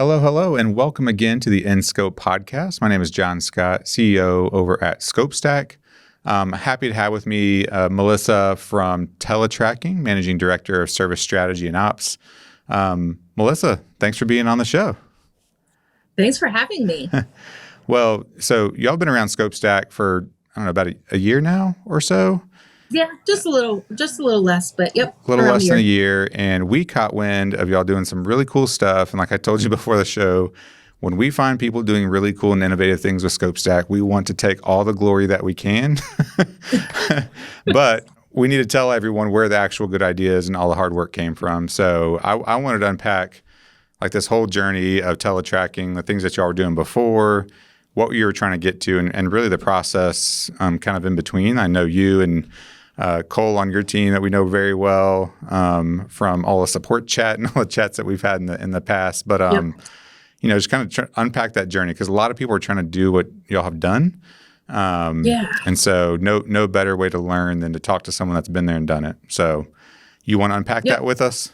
Hello, hello, and welcome again to the InScope podcast. My name is John Scott, CEO over at ScopeStack. Happy to have with me Melissa from TeleTracking, Managing Director of Service Strategy and Ops. Melissa, thanks for being on the show. Thanks for having me. Well, so y'all been around ScopeStack for, I don't know, about a year now or so? Yeah, just a little less, but yep. A little less than a year. And we caught wind of y'all doing some really cool stuff. And like I told you before the show, when we find people doing really cool and innovative things with ScopeStack, we want to take all the glory that we can. But we need to tell everyone where the actual good ideas and all the hard work came from. So I wanted to unpack like this whole journey of teletracking, the things that y'all were doing before, what you were trying to get to, and really the process kind of in between. I know you and Cole on your team that we know very well from all the support chat and all the chats that we've had in the past. But, just kind of unpack that journey because a lot of people are trying to do what y'all have done. And so no better way to learn than to talk to someone that's been there and done it. So you want to unpack that with us?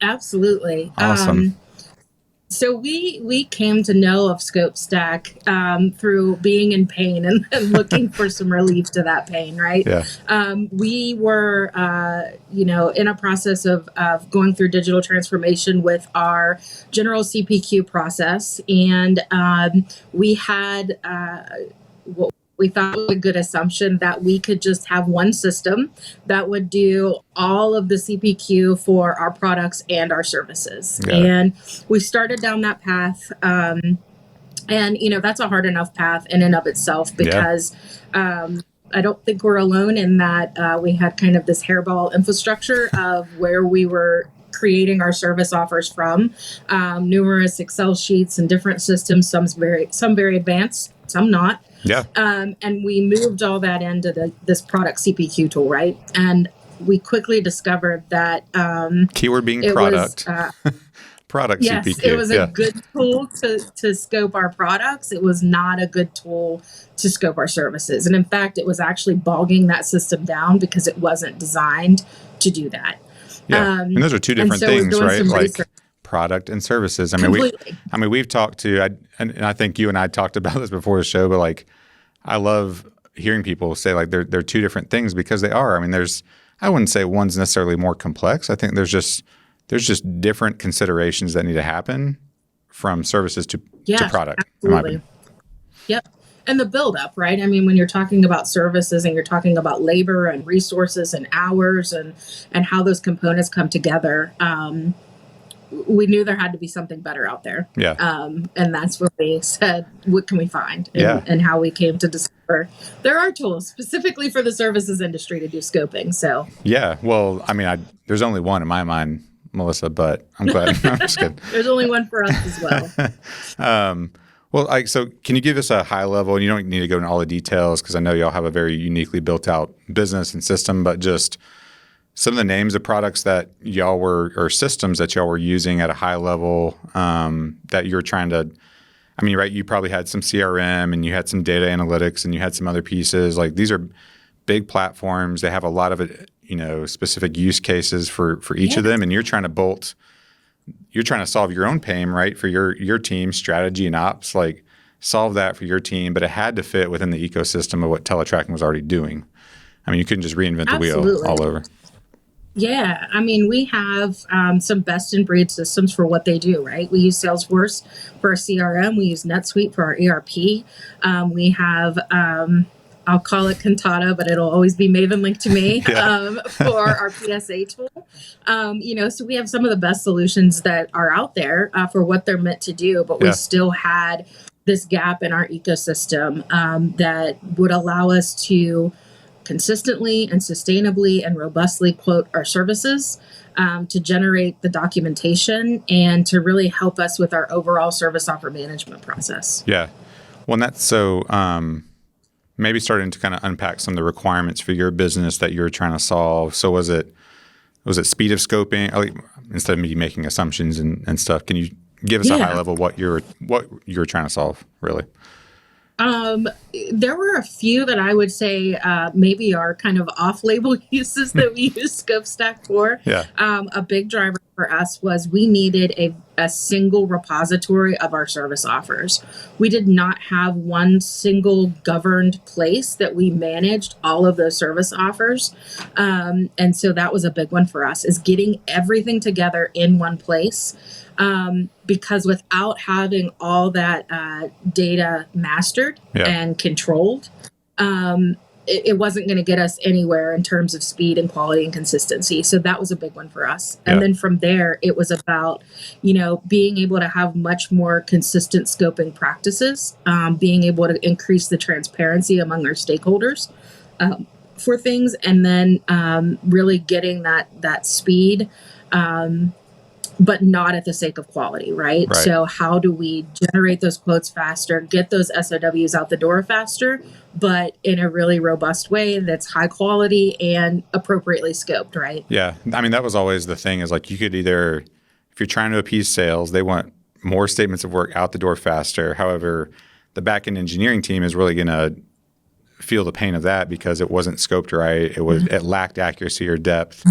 Absolutely. Awesome. So we came to know of ScopeStack through being in pain and looking for some relief to that pain, right? Yeah. We were, in a process of going through digital transformation with our general CPQ process, and we had what we thought was a good assumption that we could just have one system that would do all of the CPQ for our products and our services. Yeah. And we started down that path. And that's a hard enough path in and of itself because I don't think we're alone in that we had kind of this hairball infrastructure of where we were creating our service offers from, numerous Excel sheets and different systems, some very advanced, some not. Yeah. And we moved all that into this product CPQ tool, right? And we quickly discovered that keyword being product. Product yes, CPQ. It was a good tool to scope our products. It was not a good tool to scope our services. And in fact, it was actually bogging that system down because it wasn't designed to do that. Yeah. And those are two different things, right? Like product and services. We've talked to, and I think you and I talked about this before the show, but like, I love hearing people say like they're two different things because they are. I wouldn't say one's necessarily more complex. I think there's just different considerations that need to happen from services to product. Absolutely. Yep. And the buildup, right? When you're talking about services and you're talking about labor and resources and hours and how those components come together, we knew there had to be something better out there. Yeah. And that's when we said, what can we find? And how we came to discover there are tools specifically for the services industry to do scoping. So yeah, well, there's only one in my mind, Melissa, but I'm glad. I'm just kidding. There's only one for us as well. So can you give us a high level, and you don't need to go into all the details because I know y'all have a very uniquely built out business and system, but just some of the names of products that y'all were, or systems that y'all were using at a high level that you're trying to, right, you probably had some CRM and you had some data analytics and you had some other pieces. Like these are big platforms. They have a lot of specific use cases for each of them. And you're trying to solve your own pain, right? For your team, strategy and ops, like solve that for your team, but it had to fit within the ecosystem of what teletracking was already doing. You couldn't just reinvent the wheel all over. Yeah, we have some best-in-breed systems for what they do, right? We use Salesforce for our CRM. We use NetSuite for our ERP. We have, I'll call it Cantata, but it'll always be Maven Link to me for our PSA tool. So we have some of the best solutions that are out there for what they're meant to do, but we still had this gap in our ecosystem that would allow us to consistently and sustainably and robustly quote our services, to generate the documentation and to really help us with our overall service offer management process. Yeah. Well, and that's so maybe starting to kind of unpack some of the requirements for your business that you're trying to solve. So was it speed of scoping? Instead of me making assumptions and stuff, can you give us a high level what you're trying to solve, really? Um, there were a few that I would say maybe are kind of off-label uses that we use ScopeStack for. Yeah. A big driver for us was we needed a single repository of our service offers. We did not have one single governed place that we managed all of those service offers. And so that was a big one for us, is getting everything together in one place. Because without having all that data mastered and controlled, it wasn't going to get us anywhere in terms of speed and quality and consistency. So that was a big one for us. And then from there, it was about, being able to have much more consistent scoping practices, being able to increase the transparency among our stakeholders for things, and then really getting that speed. But not at the sake of quality, right? So how do we generate those quotes faster, get those SOWs out the door faster, but in a really robust way that's high quality and appropriately scoped, right? Yeah. I mean, that was always the thing, is like you could either, if you're trying to appease sales, they want more statements of work out the door faster. However, the back-end engineering team is really going to feel the pain of that because it wasn't scoped right. It lacked accuracy or depth.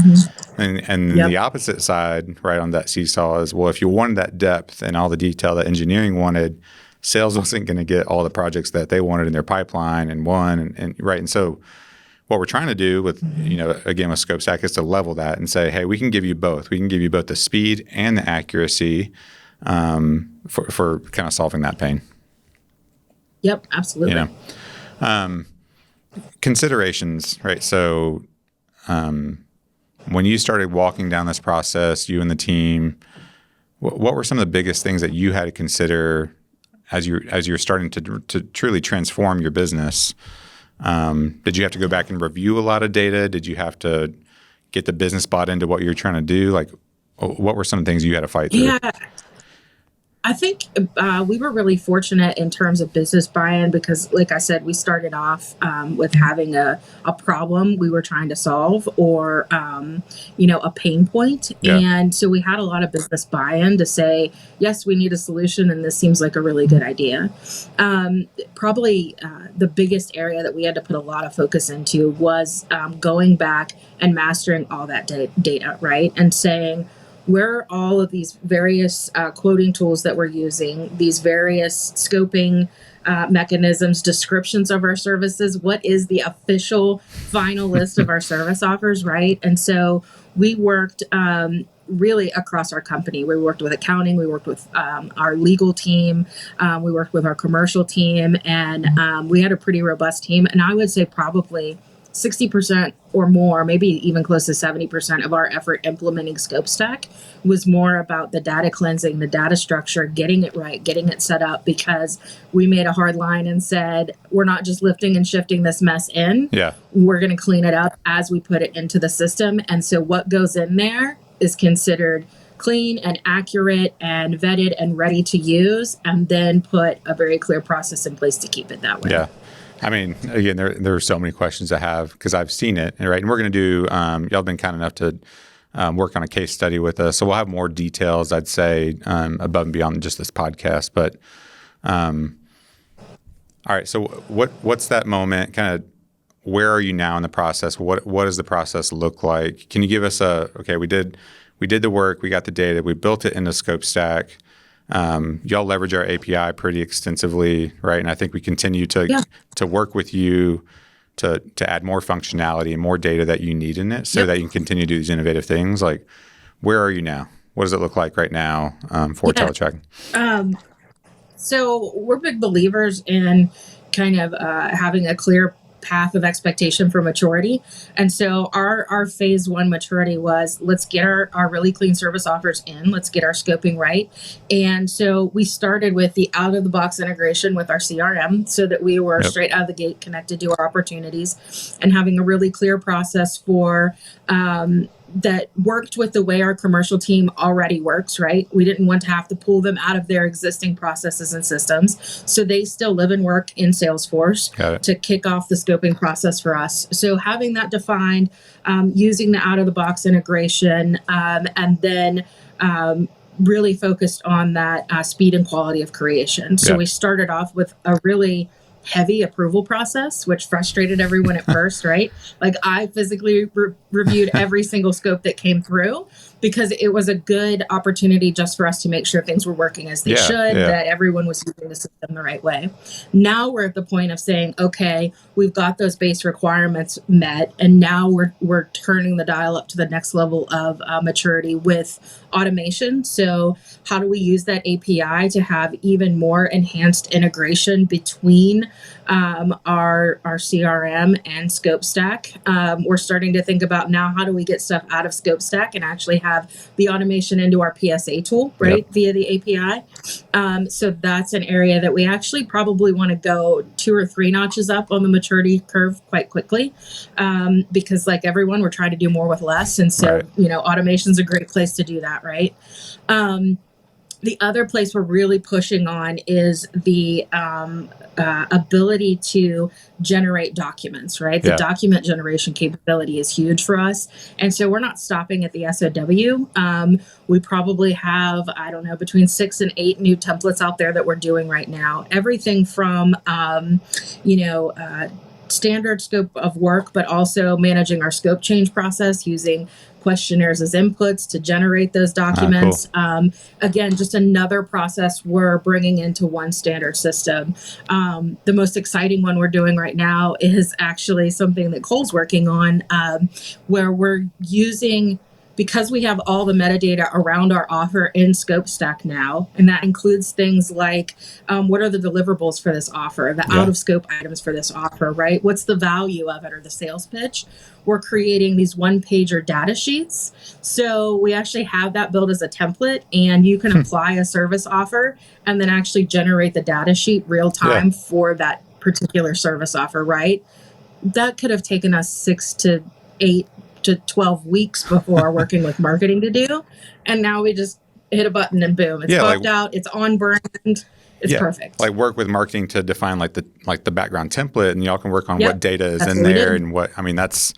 And the opposite side, right, on that seesaw is, well, if you wanted that depth and all the detail that engineering wanted, sales wasn't going to get all the projects that they wanted in their pipeline and won. And right. And so what we're trying to do with, again, with ScopeStack is to level that and say, hey, we can give you both. We can give you both the speed and the accuracy for kind of solving that pain. Yep, absolutely. Considerations, right? So when you started walking down this process, you and the team, what were some of the biggest things that you had to consider as you're starting to truly transform your business? Did you have to go back and review a lot of data? Did you have to get the business bought into what you're trying to do? Like, what were some things you had to fight through? Yeah. I think we were really fortunate in terms of business buy-in because, like I said, we started off with having a problem we were trying to solve or, a pain point. Yeah. And so we had a lot of business buy-in to say, yes, we need a solution and this seems like a really good idea. Probably the biggest area that we had to put a lot of focus into was going back and mastering all that data, right? And saying, where are all of these various quoting tools that we're using, these various scoping mechanisms, descriptions of our services? What is the official final list of our service offers, right? And so we worked really across our company. We worked with accounting, we worked with our legal team, we worked with our commercial team, and we had a pretty robust team. And I would say probably 60% or more, maybe even close to 70% of our effort implementing ScopeStack was more about the data cleansing, the data structure, getting it right, getting it set up, because we made a hard line and said, we're not just lifting and shifting this mess in. Yeah. We're going to clean it up as we put it into the system. And so what goes in there is considered clean and accurate and vetted and ready to use, and then put a very clear process in place to keep it that way. Yeah. I mean, again, there are so many questions I have because I've seen it, right? And we're going to do, y'all have been kind enough to work on a case study with us. So we'll have more details, I'd say, above and beyond just this podcast. But all right, so what's that moment? Kind of where are you now in the process? What does the process look like? Can you give us okay, we did the work, we got the data, we built it into ScopeStack. Y'all leverage our API pretty extensively, right? And I think we continue to work with you to add more functionality and more data that you need in it so that you can continue to do these innovative things. Like, where are you now? What does it look like right now for TeleTracking? So we're big believers in kind of having a clear path of expectation for maturity. And so our phase one maturity was, let's get our really clean service offers in, let's get our scoping right. And so we started with the out of the box integration with our CRM so that we were straight out of the gate connected to our opportunities and having a really clear process for that worked with the way our commercial team already works, right? We didn't want to have to pull them out of their existing processes and systems. So they still live and work in Salesforce to kick off the scoping process for us. So having that defined, using the out-of-the-box integration, and then really focused on that speed and quality of creation. So we started off with a really heavy approval process, which frustrated everyone at first, right? Like I physically reviewed every single scope that came through because it was a good opportunity just for us to make sure things were working as they should, that everyone was using the system the right way. Now we're at the point of saying, okay, we've got those base requirements met, and now we're turning the dial up to the next level of maturity with automation. So how do we use that API to have even more enhanced integration between our CRM and ScopeStack? We're starting to think about now, how do we get stuff out of ScopeStack and actually have the automation into our PSA tool, right, via the API. So that's an area that we actually probably want to go 2 or 3 notches up on the maturity curve quite quickly, because like everyone, we're trying to do more with less. And so, automation's a great place to do that, right? The other place we're really pushing on is the ability to generate documents, right? The document generation capability is huge for us. And so we're not stopping at the SOW. We probably have, I don't know, between 6 and 8 new templates out there that we're doing right now. Everything from, standard scope of work, but also managing our scope change process using questionnaires as inputs to generate those documents. Cool. Again, just another process we're bringing into one standard system. The most exciting one we're doing right now is actually something that Cole's working on, where we're using, because we have all the metadata around our offer in ScopeStack now, and that includes things like what are the deliverables for this offer, the out-of-scope items for this offer, right? What's the value of it, or the sales pitch? We're creating these one-pager data sheets. So we actually have that built as a template, and you can apply a service offer and then actually generate the data sheet real time for that particular service offer, right? That could have taken us 6 to 8 to 12 weeks before working with marketing to do. And now we just hit a button and boom, it's bugged out, it's on brand, it's perfect. Like work with marketing to define like the background template, and y'all can work on what data is in there and what, I mean, that's,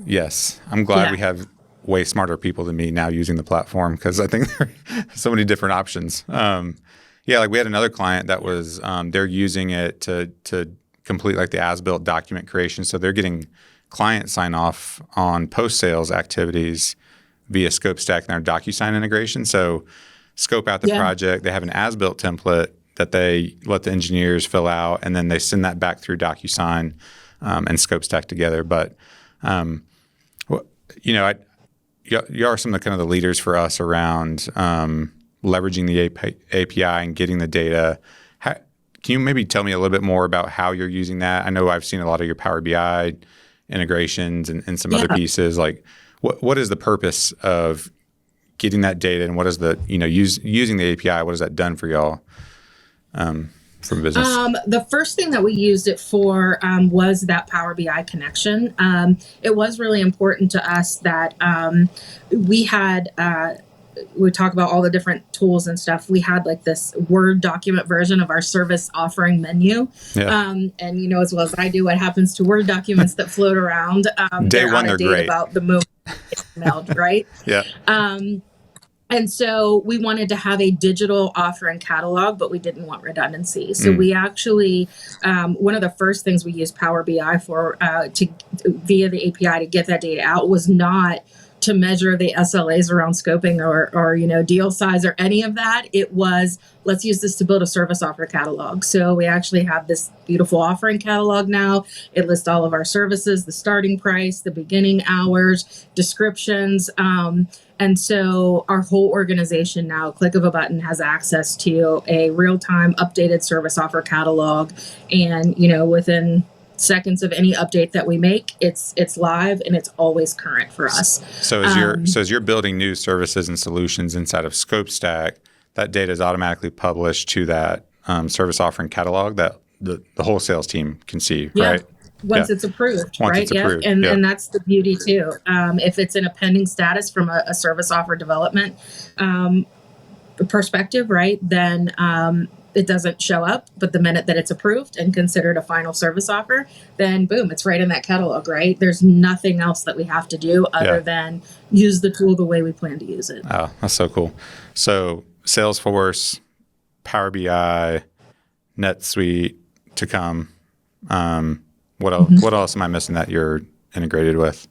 yes, I'm glad we have way smarter people than me now using the platform, because I think there are so many different options. Like we had another client that was, they're using it to complete like the as-built document creation. So they're getting client sign-off on post-sales activities via ScopeStack and our DocuSign integration. So scope out the project. They have an as-built template that they let the engineers fill out, and then they send that back through DocuSign and ScopeStack together. But, you are some of the kind of the leaders for us around leveraging the API and getting the data. Can you maybe tell me a little bit more about how you're using that? I know I've seen a lot of your Power BI integrations and some other pieces. Like what is the purpose of getting that data, and what is the, using the API, what has that done for y'all from business? The first thing that we used it for was that Power BI connection. It was really important to us that we had we talk about all the different tools and stuff. We had like this Word document version of our service offering menu. And as well as I do, what happens to Word documents that float around. Day one, they're great. About the moment it's mailed, right? And so we wanted to have a digital offer and catalog, but we didn't want redundancy. So we actually, one of the first things we used Power BI for via the API to get that data out was not to measure the SLAs around scoping or deal size or any of that. It was, let's use this to build a service offer catalog. So we actually have this beautiful offering catalog now. It lists all of our services, the starting price, the beginning hours, descriptions. And so our whole organization now, click of a button, has access to a real-time updated service offer catalog. And, within seconds of any update that we make, it's live and it's always current for us. So as you're building new services and solutions inside of ScopeStack, that data is automatically published to that service offering catalog that the whole sales team can see, right? Once it's approved, right? And that's the beauty too. If it's in a pending status from a service offer development perspective, right, then it doesn't show up. But the minute that it's approved and considered a final service offer, then boom, it's right in that catalog, right? There's nothing else that we have to do other than use the tool the way we plan to use it. Oh, that's so cool. So Salesforce, Power BI, NetSuite, to come? What else? Mhm. What else am I missing that you're integrated with,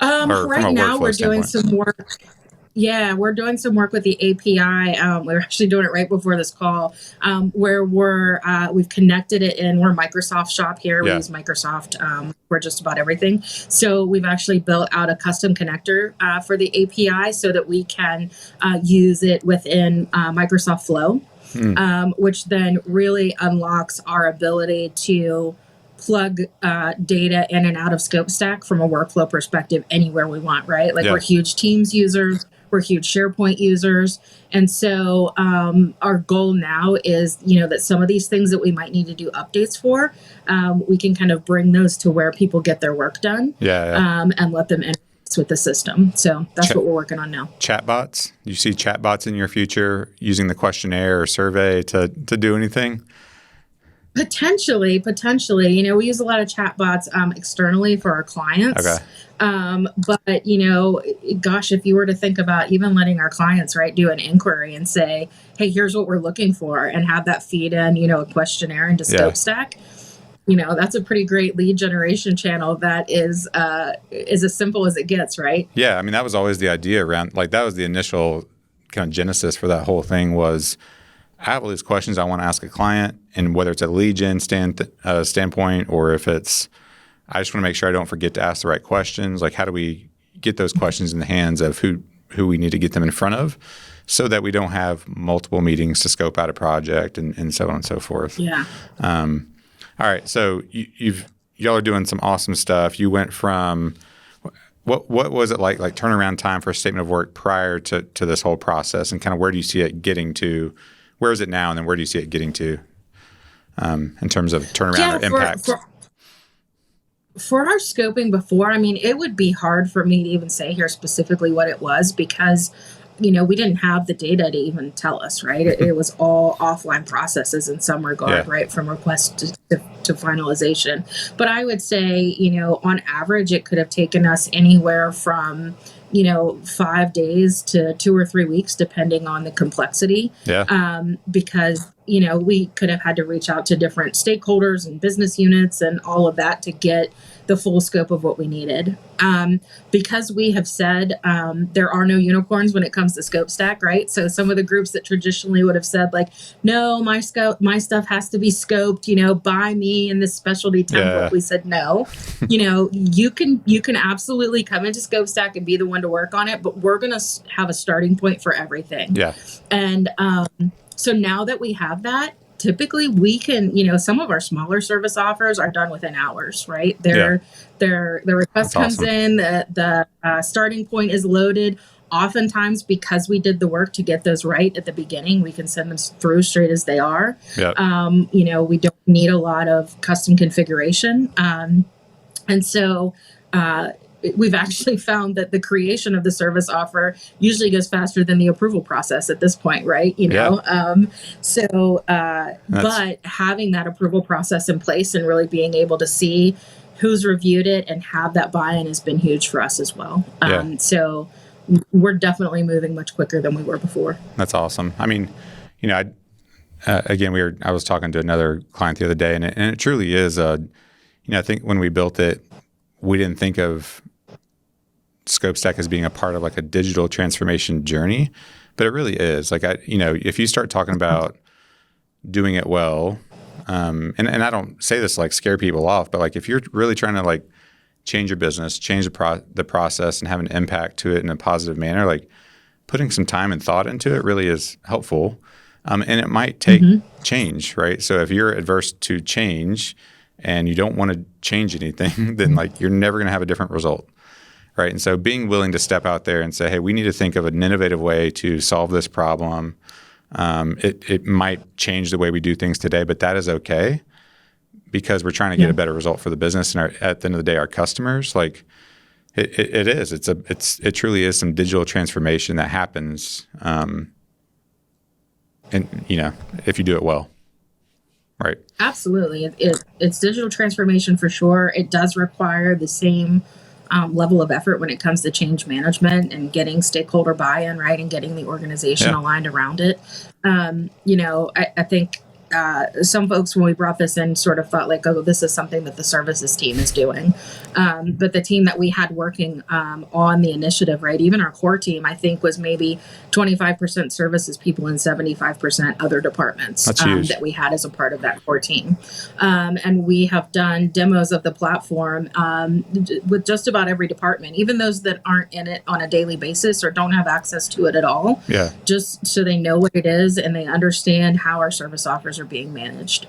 or from Right a now, workflow we're doing standpoint? some work. Yeah, we're doing some work with the API. We're actually doing it right before this call, where we've connected it in. We're a Microsoft shop here. We Yeah. use Microsoft for just about everything. So we've actually built out a custom connector for the API so that we can use it within Microsoft Flow, Mm. which then really unlocks our ability to plug data in and out of ScopeStack from a workflow perspective anywhere we want, right? Like Yeah. we're huge Teams users, we're huge SharePoint users. And so our goal now is, that some of these things that we might need to do updates for, we can kind of bring those to where people get their work done, Yeah. and let them interface with the system. So that's what we're working on now. Chatbots. You see chatbots in your future using the questionnaire or survey to do anything? Potentially. We use a lot of chatbots externally for our clients. Okay. But gosh, if you were to think about even letting our clients, right, do an inquiry and say, hey, here's what we're looking for, and have that feed in, a questionnaire into Yeah. ScopeStack, that's a pretty great lead generation channel that is as simple as it gets, right? Yeah. I mean, that was always the idea around, like, that was the initial kind of genesis for that whole thing was, I have all these questions I want to ask a client, and whether it's a lead gen standpoint, or if it's, I just want to make sure I don't forget to ask the right questions. Like, how do we get those questions in the hands of who we need to get them in front of, so that we don't have multiple meetings to scope out a project and so on and so forth. Yeah. All right. So y'all are doing some awesome stuff. You went from what was it like turnaround time for a statement of work prior to this whole process, and kind of where do you see it getting to? Where is it now, and then where do you see it getting to in terms of turnaround or impact? For our scoping before, I mean, it would be hard for me to even say here specifically what it was because, we didn't have the data to even tell us, right? It was all offline processes in some regard, Yeah. right? From request to finalization. But I would say, on average, it could have taken us anywhere from 5 days to 2 or 3 weeks, depending on the complexity. Yeah. Because, we could have had to reach out to different stakeholders and business units and all of that to get the full scope of what we needed. Because we have said there are no unicorns when it comes to ScopeStack, right? So some of the groups that traditionally would have said like, no, my stuff has to be scoped, by me in this specialty template. Yeah. We said no. You can absolutely come into ScopeStack and be the one to work on it, but we're going to have a starting point for everything. Yeah. And so now that we have that, typically we can, some of our smaller service offers are done within hours, right? The request comes in, the starting point is loaded. Oftentimes, because we did the work to get those right at the beginning, we can send them through straight as they are. Yep. We don't need a lot of custom configuration. And so we've actually found that the creation of the service offer usually goes faster than the approval process at this point, right? But having that approval process in place and really being able to see who's reviewed it and have that buy-in has been huge for us as well. So we're definitely moving much quicker than we were before. That's awesome. I mean, I was talking to another client the other day, and it truly is I think when we built it, we didn't think of ScopeStack as being a part of like a digital transformation journey, but it really is. Like, if you start talking about doing it well, and I don't say this to like scare people off, but like if you're really trying to like change your business, change the process, and have an impact to it in a positive manner, like putting some time and thought into it really is helpful. And it might take change, right? So if you're adverse to change and you don't want to change anything, then like you're never going to have a different result, right? And so being willing to step out there and say, hey, we need to think of an innovative way to solve this problem. It might change the way we do things today, but that is okay because we're trying to get a better result for the business and at the end of the day, our customers. Like it truly is some digital transformation that happens, and if you do it well. Right. Absolutely. It's digital transformation for sure. It does require the same level of effort when it comes to change management and getting stakeholder buy-in, right, and getting the organization aligned around it. I think some folks, when we brought this in, sort of thought like, oh, this is something that the services team is doing. But the team that we had working on the initiative, right, even our core team, I think was maybe 25% services people and 75% other departments that we had as a part of that core team. And we have done demos of the platform with just about every department, even those that aren't in it on a daily basis or don't have access to it at all. Yeah. Just so they know what it is and they understand how our service offers are being managed.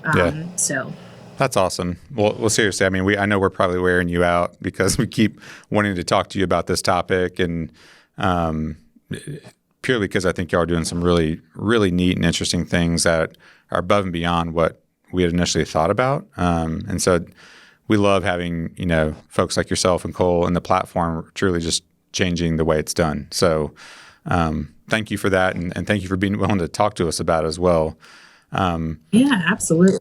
So that's awesome. Well, seriously, I mean, I know we're probably wearing you out because we keep wanting to talk to you about this topic, and purely because I think y'all are doing some really, really neat and interesting things that are above and beyond what we had initially thought about. And so we love having, folks like yourself and Cole and the platform truly just changing the way it's done. So thank you for that. And thank you for being willing to talk to us about it as well. Yeah, absolutely.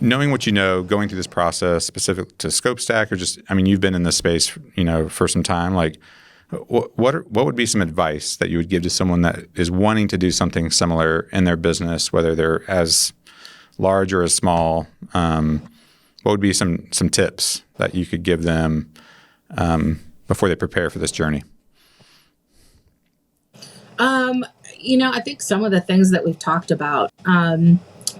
Knowing what you know, going through this process specific to ScopeStack, or just, I mean, you've been in this space, for some time. Like, what would be some advice that you would give to someone that is wanting to do something similar in their business, whether they're as large or as small? What would be some tips that you could give them before they prepare for this journey? I think some of the things that we've talked about,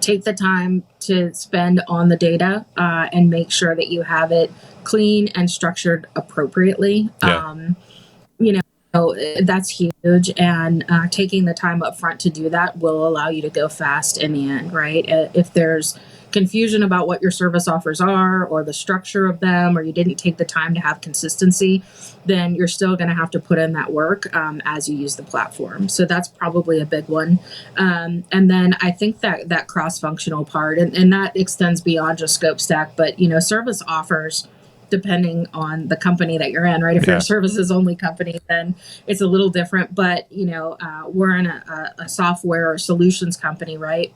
take the time to spend on the data and make sure that you have it clean and structured appropriately. Yeah. That's huge. And taking the time up front to do that will allow you to go fast in the end, right? If there's confusion about what your service offers are or the structure of them, or you didn't take the time to have consistency, then you're still going to have to put in that work as you use the platform. So that's probably a big one. And then I think that cross-functional part, and that extends beyond just ScopeStack, but, service offers, depending on the company that you're in, right? If you're a services only company, then it's a little different, but we're in a software or solutions company, right?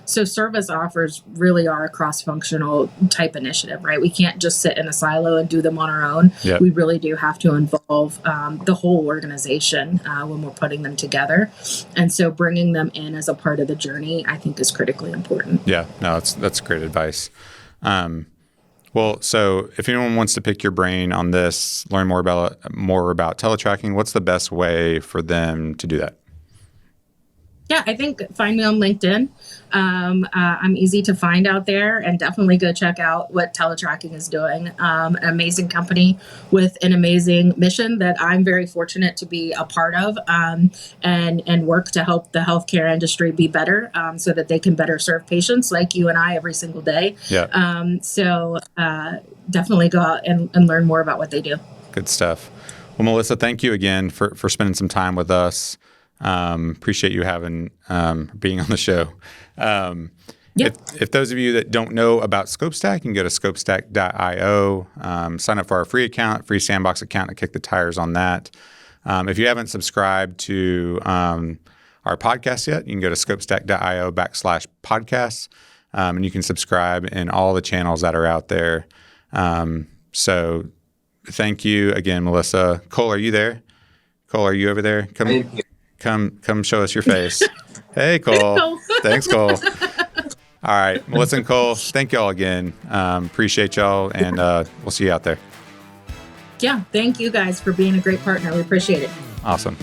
So service offers really are a cross-functional type initiative, right? We can't just sit in a silo and do them on our own. Yep. We really do have to involve the whole organization when we're putting them together. And so bringing them in as a part of the journey, I think, is critically important. Yeah, no, that's great advice. Well, so if anyone wants to pick your brain on this, learn more about TeleTracking, what's the best way for them to do that? Yeah, I think find me on LinkedIn. I'm easy to find out there, and definitely go check out what TeleTracking is doing. An amazing company with an amazing mission that I'm very fortunate to be a part of, and work to help the healthcare industry be better, so that they can better serve patients like you and I every single day. Yeah. So definitely go out and learn more about what they do. Good stuff. Well, Melissa, thank you again for spending some time with us. Appreciate you being on the show. If those of you that don't know about ScopeStack, you can go to scopestack.io, sign up for our free account, free sandbox account, and kick the tires on that. If you haven't subscribed to our podcast yet, you can go to scopestack.io/podcasts, and you can subscribe in all the channels that are out there. So thank you again, Melissa. Cole, are you there? Cole, are you over there? Come show us your face. Hey, Cole. Thanks, Cole. All right. Melissa and Cole, thank y'all again. Appreciate y'all, and we'll see you out there. Yeah. Thank you guys for being a great partner. We appreciate it. Awesome.